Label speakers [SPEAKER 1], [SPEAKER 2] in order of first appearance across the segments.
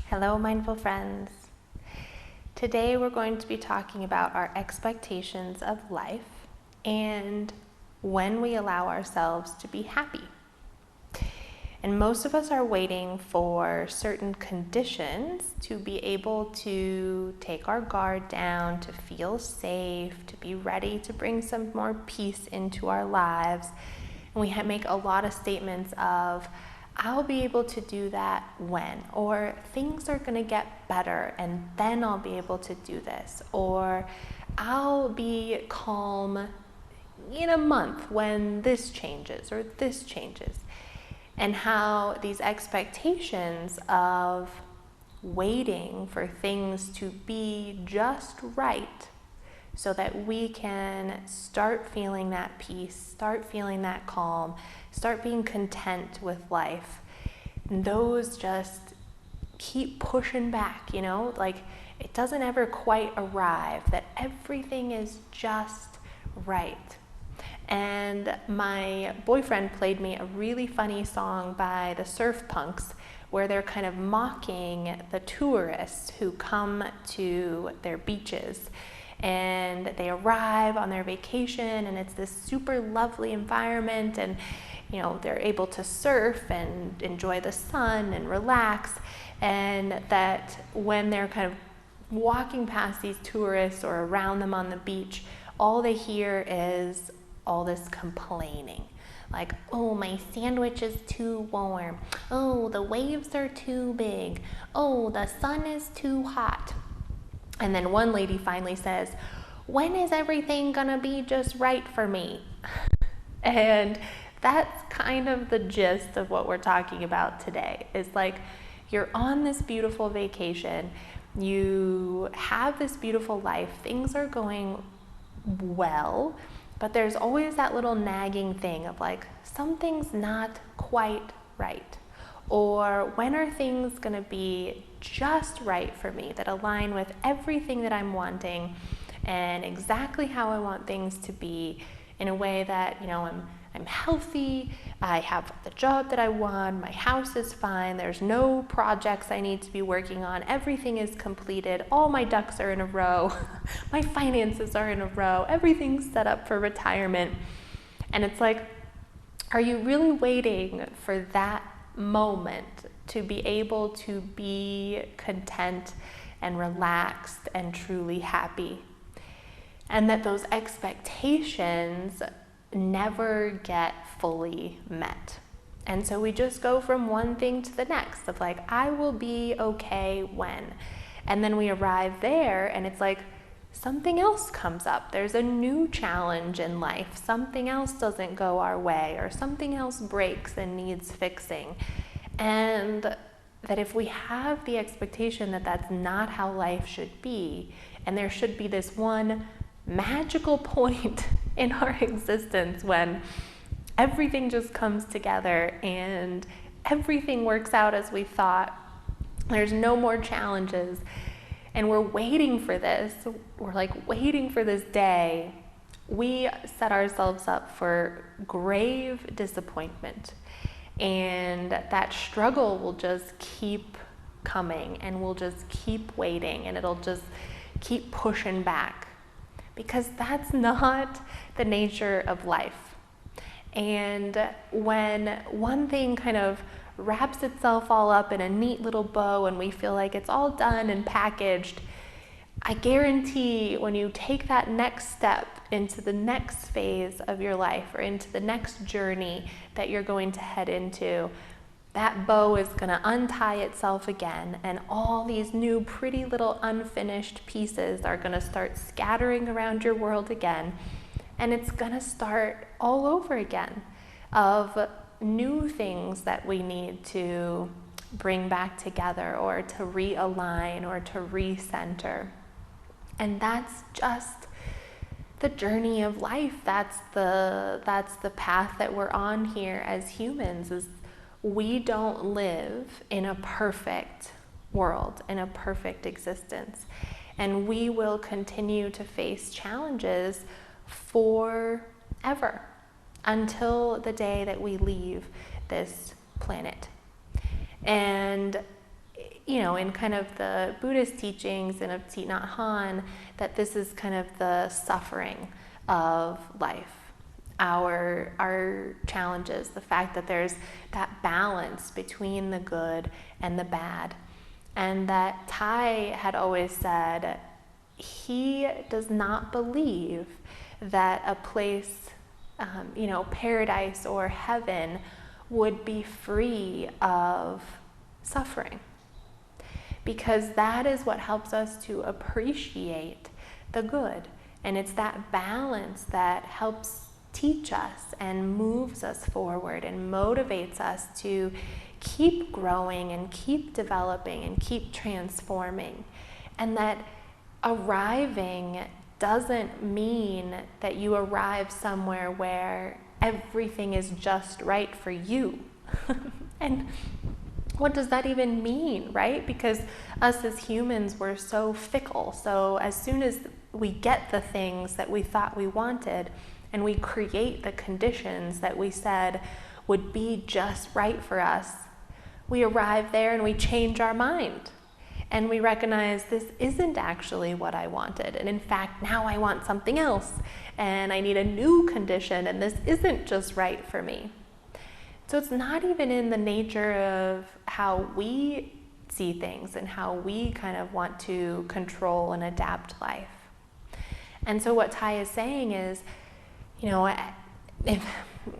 [SPEAKER 1] Hello, mindful friends. Today we're going to be talking about our expectations of life and when we allow ourselves to be happy. And most of us are waiting for certain conditions to be able to take our guard down, to feel safe, to be ready to bring some more peace into our lives. And we make a lot of statements of, I'll be able to do that when, or things are going to get better and then I'll be able to do this, or I'll be calm in a month when this changes or this changes. And how these expectations of waiting for things to be just right so that we can start feeling that peace, start feeling that calm, start being content with life. And those just keep pushing back, like it doesn't ever quite arrive, that everything is just right. And my boyfriend played me a really funny song by the Surf Punks where they're kind of mocking the tourists who come to their beaches. And they arrive on their vacation and it's this super lovely environment, and they're able to surf and enjoy the sun and relax. And that when they're kind of walking past these tourists or around them on the beach, all they hear is all this complaining. Like, oh, my sandwich is too warm. Oh, the waves are too big. Oh, the sun is too hot. And then one lady finally says, when is everything gonna be just right for me? And that's kind of the gist of what we're talking about today. Is like, you're on this beautiful vacation, you have this beautiful life, things are going well, but there's always that little nagging thing of like, something's not quite right. Or when are things going to be just right for me, that align with everything that I'm wanting and exactly how I want things to be, in a way that, I'm healthy, I have the job that I want, my house is fine, there's no projects I need to be working on, everything is completed, all my ducks are in a row, my finances are in a row, everything's set up for retirement. And it's like, are you really waiting for that moment to be able to be content and relaxed and truly happy? And that those expectations never get fully met. And so we just go from one thing to the next of like, I will be okay when. And then we arrive there and it's like, something else comes up. There's a new challenge in life. Something else doesn't go our way, or something else breaks and needs fixing. And that if we have the expectation that that's not how life should be, and there should be this one magical point in our existence when everything just comes together and everything works out as we thought, there's no more challenges, and we're waiting for this, we're like waiting for this day, we set ourselves up for grave disappointment. And that struggle will just keep coming, and we'll just keep waiting, and it'll just keep pushing back, because that's not the nature of life. And when one thing kind of wraps itself all up in a neat little bow and we feel like it's all done and packaged, I guarantee when you take that next step into the next phase of your life, or into the next journey that you're going to head into, that bow is going to untie itself again, and all these new pretty little unfinished pieces are going to start scattering around your world again, and it's going to start all over again of new things that we need to bring back together, or to realign, or to recenter. And that's just the journey of life. That's the path that we're on here as humans. Is we don't live in a perfect world, in a perfect existence. And we will continue to face challenges forever, until the day that we leave this planet. And in kind of the Buddhist teachings and of Thich Nhat Hanh, that this is kind of the suffering of life. Our challenges, the fact that there's that balance between the good and the bad. And that Thay had always said he does not believe that a place, paradise or heaven would be free of suffering. Because that is what helps us to appreciate the good. And it's that balance that helps teach us and moves us forward and motivates us to keep growing and keep developing and keep transforming. And that arriving doesn't mean that you arrive somewhere where everything is just right for you. And what does that even mean, right? Because us as humans, we're so fickle. So as soon as we get the things that we thought we wanted, and we create the conditions that we said would be just right for us, we arrive there and we change our mind. And we recognize this isn't actually what I wanted. And in fact, now I want something else. And I need a new condition, and this isn't just right for me. So it's not even in the nature of how we see things and how we kind of want to control and adapt life. And so what Thay is saying is, if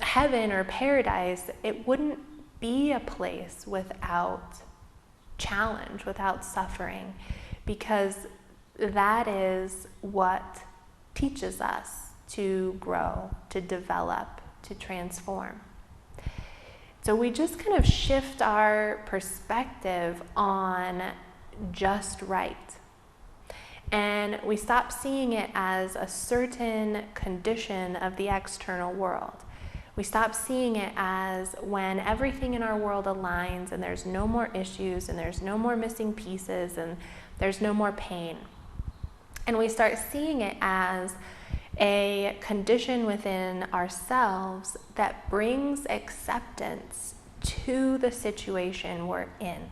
[SPEAKER 1] heaven or paradise, it wouldn't be a place without challenge, without suffering, because that is what teaches us to grow, to develop, to transform. So we just kind of shift our perspective on just right. And we stop seeing it as a certain condition of the external world. We stop seeing it as when everything in our world aligns and there's no more issues and there's no more missing pieces and there's no more pain. And we start seeing it as a condition within ourselves that brings acceptance to the situation we're in.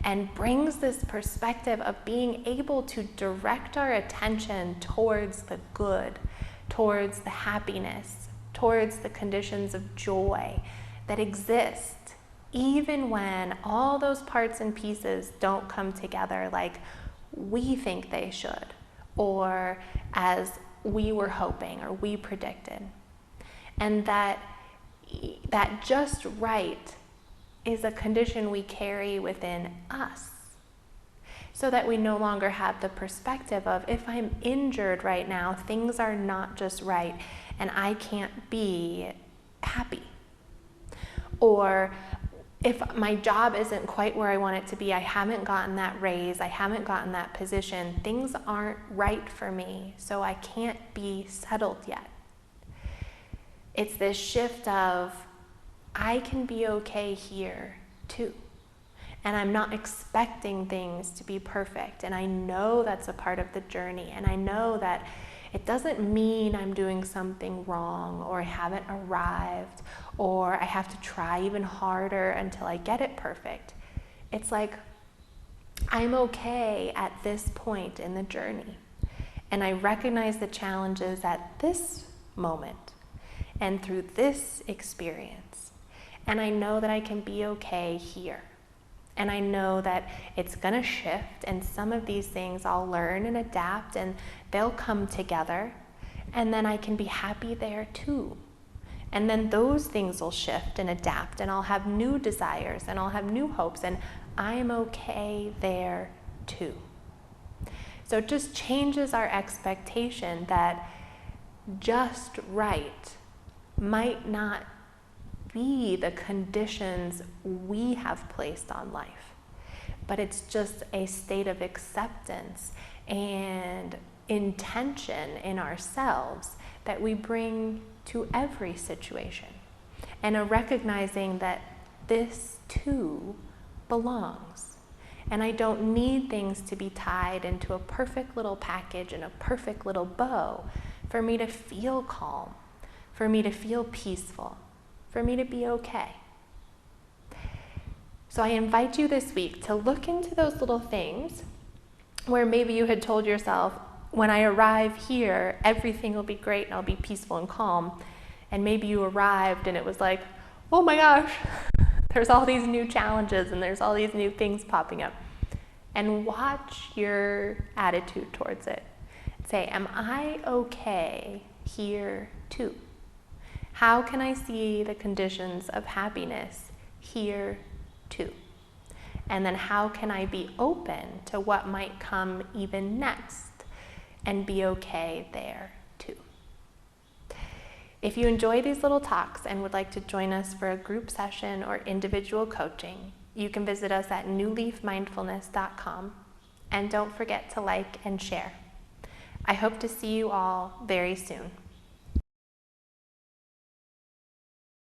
[SPEAKER 1] And brings this perspective of being able to direct our attention towards the good, towards the happiness, towards the conditions of joy that exist, even when all those parts and pieces don't come together like we think they should, or as we were hoping or we predicted. And that just right is a condition we carry within us, so that we no longer have the perspective of, if I'm injured right now, things are not just right and I can't be happy. Or if my job isn't quite where I want it to be, I haven't gotten that raise, I haven't gotten that position, things aren't right for me, so I can't be settled yet. It's this shift of, I can be okay here too. And I'm not expecting things to be perfect. And I know that's a part of the journey. And I know that it doesn't mean I'm doing something wrong, or I haven't arrived, or I have to try even harder until I get it perfect. It's like, I'm okay at this point in the journey. And I recognize the challenges at this moment and through this experience. And I know that I can be okay here. And I know that it's gonna shift, and some of these things I'll learn and adapt, and they'll come together, and then I can be happy there too. And then those things will shift and adapt, and I'll have new desires, and I'll have new hopes, and I'm okay there too. So it just changes our expectation that just right might not be the conditions we have placed on life, but it's just a state of acceptance and intention in ourselves that we bring to every situation, and a recognizing that this too belongs. And I don't need things to be tied into a perfect little package and a perfect little bow for me to feel calm, for me to feel peaceful, for me to be okay. So I invite you this week to look into those little things where maybe you had told yourself, when I arrive here, everything will be great and I'll be peaceful and calm. And maybe you arrived and it was like, oh my gosh, there's all these new challenges and there's all these new things popping up. And watch your attitude towards it. Say, am I okay here too? How can I see the conditions of happiness here too? And then how can I be open to what might come even next and be okay there too? If you enjoy these little talks and would like to join us for a group session or individual coaching, you can visit us at newleafmindfulness.com, and don't forget to like and share. I hope to see you all very soon.